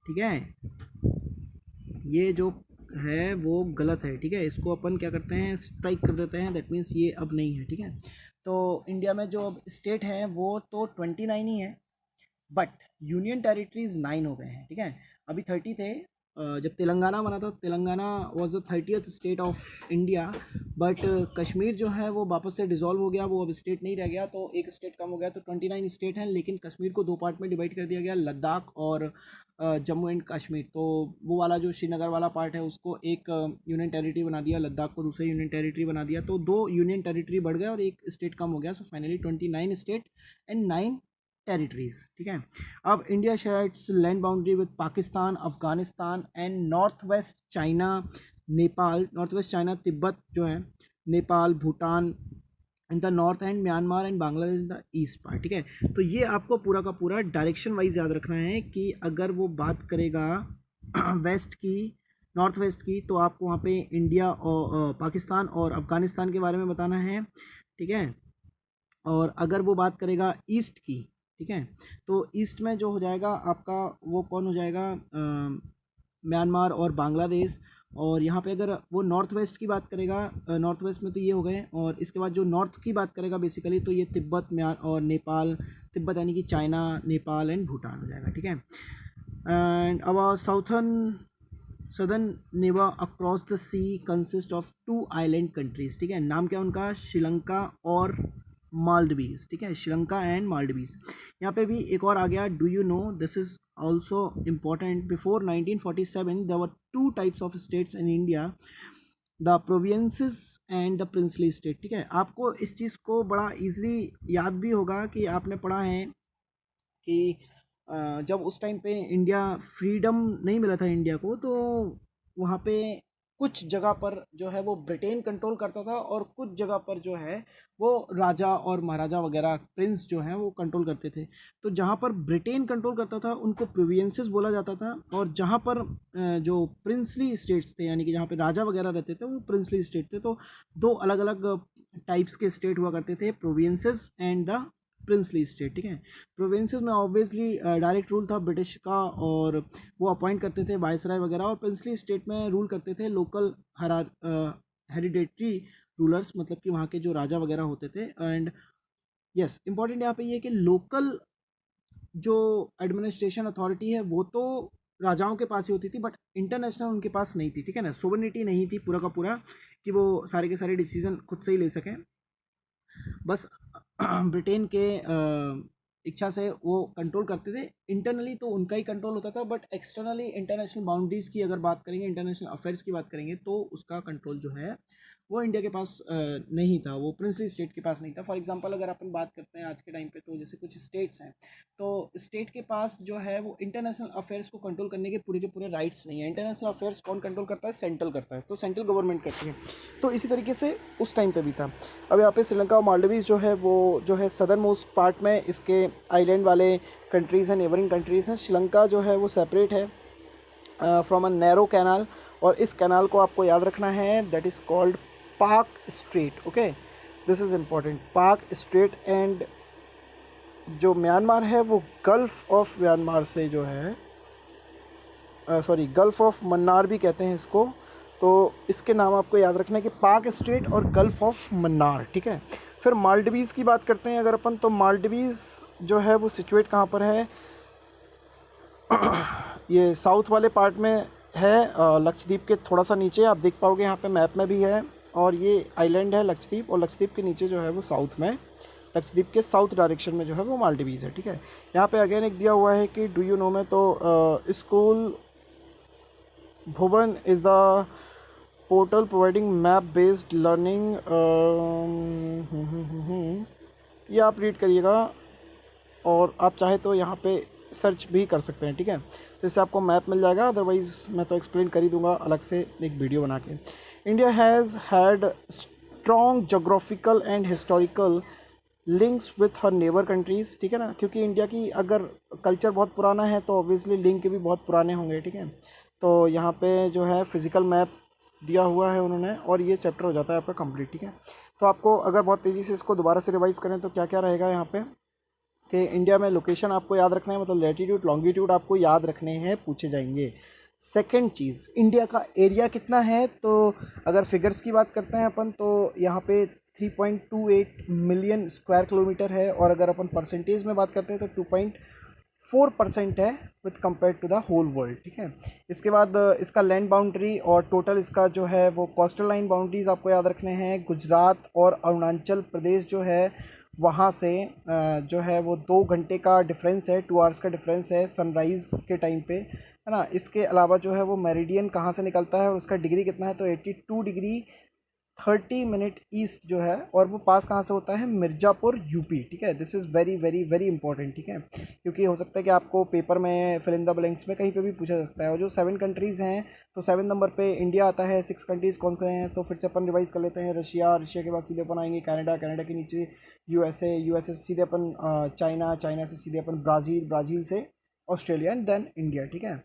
ठीक है। ये जो है वो गलत है, ठीक है, इसको अपन क्या करते हैं, स्ट्राइक कर देते हैं, दैट मीन्स ये अब नहीं है, ठीक है। तो इंडिया में जो स्टेट हैं वो तो 29 ही है, बट यूनियन टेरिटरीज 9 हो गए हैं, ठीक है। अभी 30 थे जब तेलंगाना बना था, Telangana was the 30th state of India, but Kashmir जो है वो वापस से डिसॉल्व हो गया, वो अब स्टेट नहीं रह गया, तो एक स्टेट कम हो गया, तो 29 स्टेट हैं, लेकिन कश्मीर को दो पार्ट में डिवाइड कर दिया गया, लद्दाख और जम्मू एंड कश्मीर। तो वो वाला जो श्रीनगर वाला पार्ट है उसको एक यूनियन टेरिटरी बना दिया, लद्दाख को दूसरा यूनियन टेरिटरी बना दिया, तो 2 यूनियन टेरिटरी बढ़ गए और एक स्टेट कम हो गया। So finally 29 state and 9 territories, ठीक है। अब India shares land boundary with Pakistan, Afghanistan and north west China, Nepal, north west China Tibet जो है, Nepal, Bhutan in the north and Myanmar and Bangladesh in the east part, ठीक है। तो ये आपको पूरा का पूरा डायरेक्शन वाइज याद रखना है कि अगर वो बात करेगा वेस्ट की, नॉर्थ वेस्ट की, तो आपको वहाँ पे इंडिया और पाकिस्तान और अफगानिस्तान के बारे में बताना है, ठीक है। और अगर वो बात करेगा ईस्ट की, ठीक है, तो ईस्ट में जो हो जाएगा आपका वो कौन हो जाएगा, म्यांमार और बांग्लादेश। और यहाँ पे अगर वो नॉर्थ वेस्ट की बात करेगा, नॉर्थ वेस्ट में तो ये हो गए, और इसके बाद जो नॉर्थ की बात करेगा बेसिकली, तो ये तिब्बत, म्यान और नेपाल, तिब्बत यानी कि चाइना, नेपाल एंड भूटान हो जाएगा, ठीक है। एंड अब सदर्न नेवा across the sea consist of 2 island countries, ठीक है, नाम क्या उनका, श्रीलंका और मालदीव्स, ठीक है, श्रीलंका एंड मालदीव्स। यहाँ पे भी एक और आ गया, do you know this is also important, before 1947 there were 2 types of states in India, the provinces and the princely state, ठीक है। आपको इस चीज़ को बड़ा इजीली याद भी होगा कि आपने पढ़ा है कि जब उस टाइम पे इंडिया फ्रीडम नहीं मिला था इंडिया को, तो वहाँ पे कुछ जगह पर जो है वो ब्रिटेन कंट्रोल करता था और कुछ जगह पर जो है वो राजा और महाराजा वगैरह प्रिंस जो हैं वो कंट्रोल करते थे। तो जहाँ पर ब्रिटेन कंट्रोल करता था उनको प्रोविंसेस बोला जाता था, और जहाँ पर जो प्रिंसली स्टेट्स थे यानी कि जहाँ पे राजा वगैरह रहते थे वो प्रिंसली स्टेट थे। तो दो अलग अलग टाइप्स के स्टेट हुआ करते थे, provinces and the princely state. ठीक है, प्रोविंसेस में ऑब्वियसली डायरेक्ट रूल था ब्रिटिश का और वो अपॉइंट करते थे वायसराय वगैरह, और प्रिंसली स्टेट में रूल करते थे लोकल हेरिडेटरी रूलर्स, मतलब कि वहाँ के जो राजा वगैरह होते थे। एंड यस, इंपॉर्टेंट यहाँ पे ये है कि लोकल जो एडमिनिस्ट्रेशन अथॉरिटी है वो तो राजाओं के पास ही होती थी, बट इंटरनेशनल उनके पास नहीं थी। ठीक है ना, सोवरेनिटी नहीं थी पूरा का पूरा कि वो सारे के सारे डिसीजन खुद से ही ले सकें। बस ब्रिटेन के इच्छा से वो कंट्रोल करते थे। इंटरनली तो उनका ही कंट्रोल होता था, बट एक्सटर्नली इंटरनेशनल बाउंड्रीज की अगर बात करेंगे, इंटरनेशनल अफेयर्स की बात करेंगे, तो उसका कंट्रोल जो है वो इंडिया के पास नहीं था, वो प्रिंसली स्टेट के पास नहीं था। फॉर एग्जांपल अगर अपन बात करते हैं आज के टाइम पे, तो जैसे कुछ स्टेट्स हैं, तो स्टेट के पास जो है वो इंटरनेशनल अफेयर्स को कंट्रोल करने के पूरे राइट्स नहीं है। इंटरनेशनल अफेयर्स कौन कंट्रोल करता है? सेंट्रल करता है, तो सेंट्रल गवर्नमेंट करती है। तो इसी तरीके से उस टाइम पे भी था। अब यहाँ पे श्रीलंका और मालदीव्स जो है वो जो है सदर्न मोस्ट पार्ट में इसके आइलैंड वाले कंट्रीज़ हैं, नेबरिंग कंट्रीज़ हैं। श्रीलंका जो है वो सेपरेट है फ्रॉम अ नैरो कैनाल, और इस कैनाल को आपको याद रखना है, दैट इज़ कॉल्ड पाक straight. Okay, this is important, पाक स्ट्रेट। एंड जो म्यांमार है वो गल्फ ऑफ म्यांमार से जो है सॉरी गल्फ ऑफ मन्नार भी कहते हैं इसको, तो इसके नाम आपको याद रखना है कि पाक स्ट्रेट और गल्फ ऑफ मन्नार। ठीक है, फिर मालदीव्स की बात करते हैं अगर अपन, तो मालदीव्स जो है वो सिचुएट कहाँ पर है? ये साउथ वाले पार्ट में है, लक्षद्वीप के थोड़ा सा नीचे, आप देख पाओगे यहाँ पे मैप में भी है। और ये आइलैंड है लक्षद्वीप, और लक्षद्वीप के नीचे जो है वो साउथ में, लक्षद्वीप के साउथ डायरेक्शन में जो है वो मालदीव्स है। ठीक है, यहाँ पे अगेन एक दिया हुआ है कि डू यू नो में, तो school Bhuvan is the portal providing map based learning, ये आप रीड करिएगा और आप चाहे तो यहाँ पे सर्च भी कर सकते हैं। ठीक है, तो इससे आपको मैप मिल जाएगा, अदरवाइज मैं तो एक्सप्लेन कर ही दूंगा अलग से एक वीडियो बना के। India has had strong geographical and historical links with her neighbour countries. ठीक है ना, क्योंकि इंडिया की अगर कल्चर बहुत पुराना है तो ऑब्वियसली लिंक भी बहुत पुराने होंगे। ठीक है, तो यहाँ पे जो है फिजिकल मैप दिया हुआ है उन्होंने, और ये चैप्टर हो जाता है आपका कंप्लीट। ठीक है, तो आपको अगर बहुत तेज़ी से इसको दोबारा से रिवाइज करें तो क्या क्या रहेगा यहाँ पे कि इंडिया में लोकेशन आपको याद रखना है, मतलब लैटीट्यूड लॉन्गिट्यूड आपको याद रखने हैं, पूछे जाएंगे। सेकंड चीज़, इंडिया का एरिया कितना है, तो अगर फिगर्स की बात करते हैं अपन, तो यहाँ पे 3.28 मिलियन स्क्वायर किलोमीटर है, और अगर अपन परसेंटेज में बात करते हैं तो 2.4% है with compare to the whole world. ठीक है, इसके बाद इसका लैंड बाउंड्री और टोटल इसका जो है वो कोस्टल लाइन बाउंड्रीज आपको याद रखने हैं। गुजरात और अरुणाचल प्रदेश जो है वहाँ से जो है वो 2 घंटे का डिफरेंस है, 2 आवर्स का डिफरेंस है सनराइज़ के टाइम पे, है ना। इसके अलावा जो है वो मेरिडियन कहाँ से निकलता है और उसका डिग्री कितना है, तो 82 डिग्री 30 मिनट ईस्ट जो है, और वो पास कहाँ से होता है? मिर्ज़ापुर यूपी। ठीक है, this is very very very important. ठीक है, क्योंकि हो सकता है कि आपको पेपर में फिल इन द ब्लैंक्स में कहीं पे भी पूछा जा सकता है। और जो 7 कंट्रीज़ हैं, तो 7 नंबर पे इंडिया आता है। 6 कंट्रीज़ कौन से हैं, तो फिर से अपन रिवाइज कर लेते हैं। रशिया, रशिया के बाद सीधे अपन आएंगे कनाडा, कनाडा के नीचे यूएसए, यूएसए से सीधे अपन चाइना, चाइना से सीधे अपन ब्राज़ील, ब्राज़ील से ऑस्ट्रेलिया, एंड देन इंडिया। ठीक है,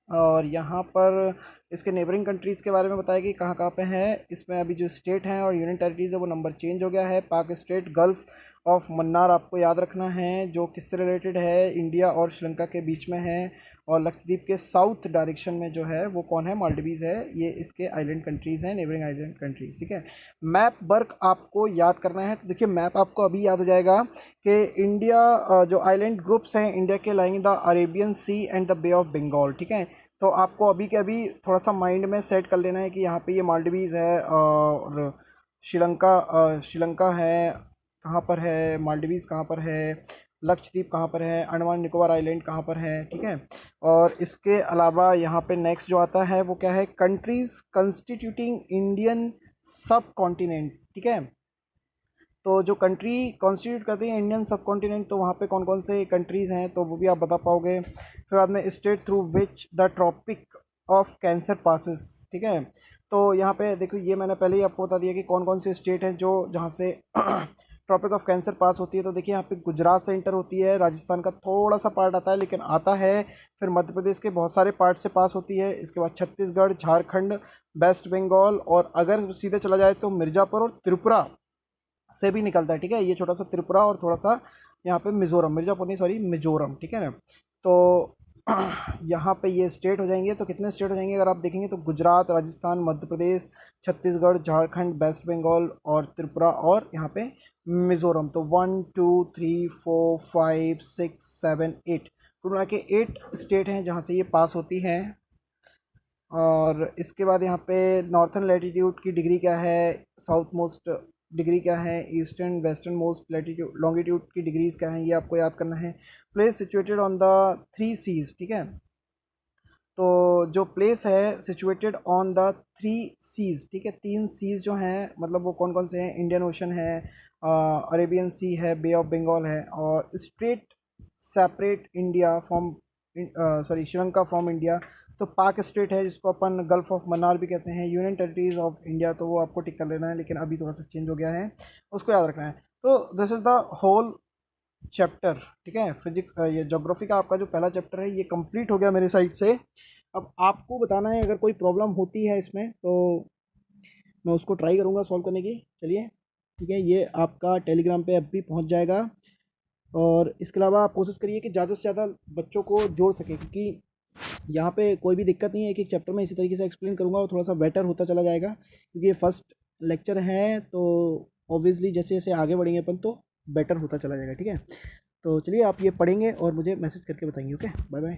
और यहाँ पर इसके नेबरिंग कंट्रीज़ के बारे में बताया कि कहाँ कहाँ पे हैं। इसमें अभी जो स्टेट हैं और यूनियन टेरिटरीज़ है वो नंबर चेंज हो गया है। पाक स्टेट, गल्फ ऑफ मन्नार आपको याद रखना है, जो किससे रिलेटेड है? इंडिया और श्रीलंका के बीच में है। और लक्षद्वीप के साउथ डायरेक्शन में जो है वो कौन है? मालदीव्स है। ये इसके आइलैंड कंट्रीज़ हैं, नेबरिंग आइलैंड कंट्रीज़। ठीक है, मैप वर्क आपको याद करना है। तो देखिए मैप आपको अभी याद हो जाएगा कि इंडिया जो आइलैंड ग्रुप्स हैं इंडिया के, lying the Arabian sea and the bay of Bengal. ठीक है, तो आपको अभी के अभी थोड़ा सा माइंड में सेट कर लेना है कि यहाँ पे ये मालदीव्स है और श्रीलंका है कहाँ पर है, मालदीव्स कहाँ पर है, लक्षद्वीप कहाँ पर है, अंडमान निकोबार आइलैंड कहाँ पर है। ठीक है, और इसके अलावा यहाँ पे नेक्स्ट जो आता है वो क्या है? कंट्रीज कंस्टिट्यूटिंग इंडियन सब कॉन्टिनेंट। ठीक है, तो जो कंट्री कॉन्स्टिट्यूट करती है इंडियन सब कॉन्टिनेंट, तो वहाँ पे कौन कौन से कंट्रीज़ हैं तो वो भी आप बता पाओगे। फिर बाद में state through which the tropic of cancer passes, ठीक है। तो यहाँ पे देखो, ये मैंने पहले ही आपको बता दिया कि कौन कौन से स्टेट हैं जो जहाँ से ट्रॉपिक ऑफ कैंसर पास होती है। तो देखिए यहाँ पे गुजरात से इंटर होती है, राजस्थान का थोड़ा सा पार्ट आता है लेकिन आता है, फिर मध्य प्रदेश के बहुत सारे पार्ट से पास होती है, इसके बाद छत्तीसगढ़, झारखंड, वेस्ट बंगाल, और अगर सीधे चला जाए तो मिर्ज़ापुर और त्रिपुरा से भी निकलता है, ठीक है। ये छोटा सा त्रिपुरा और थोड़ा सा यहाँ पे मिजोरम, मिर्ज़ापुर नहीं सॉरी मिजोरम, ठीक है ना। तो यहाँ पे ये स्टेट हो जाएंगे। तो कितने स्टेट हो जाएंगे अगर आप देखेंगे तो गुजरात, राजस्थान, मध्य प्रदेश, छत्तीसगढ़, झारखंड, वेस्ट बंगाल और त्रिपुरा और यहाँ पे मिजोरम। तो 1 2 3 4 5 6 7 8 कुल मिला के 8 स्टेट हैं जहाँ से ये पास होती हैं। और इसके बाद यहाँ पे नॉर्थन लैटिट्यूड की डिग्री क्या है, साउथ मोस्ट डिग्री क्या है, eastern western most latitude longitude की डिग्रीज क्या हैं, ये आपको याद करना है। Place situated on the 3 seas, ठीक है। तो जो प्लेस है सिचुएटेड ऑन द 3 सीज, ठीक है। 3 सीज जो हैं मतलब वो कौन कौन से हैं, इंडियन ओशन है, अरेबियन सी है, बे ऑफ बंगाल है, और straight separate India from sorry Sri Lanka from India. तो पाक स्टेट है जिसको अपन गल्फ ऑफ मन्नार भी कहते हैं, यूनियन टेरिटरीज ऑफ इंडिया, तो वो आपको टिक कर लेना है, लेकिन अभी थोड़ा सा चेंज हो गया है, उसको याद रखना है। तो this is the whole chapter, ठीक है। फिजिक्स ये ज्योग्राफी का आपका जो पहला चैप्टर है ये कंप्लीट हो गया मेरी साइड से। अब आपको बताना है अगर कोई प्रॉब्लम होती है इसमें तो मैं उसको ट्राई करूँगा सॉल्व करने की। चलिए ठीक है, ये आपका टेलीग्राम पे अभी पहुँच जाएगा। और इसके अलावा आप कोशिश करिए कि ज़्यादा से ज़्यादा बच्चों को जोड़ सकें, क्योंकि यहाँ पे कोई भी दिक्कत नहीं है, एक एक चैप्टर में इसी तरीके से एक्सप्लेन करूँगा और थोड़ा सा बेटर होता चला जाएगा, क्योंकि ये फर्स्ट लेक्चर है। तो ऑब्वियसली जैसे जैसे आगे बढ़ेंगे अपन तो बेटर होता चला जाएगा, ठीक है। तो चलिए आप ये पढ़ेंगे और मुझे मैसेज करके बताएंगे। Okay, bye bye.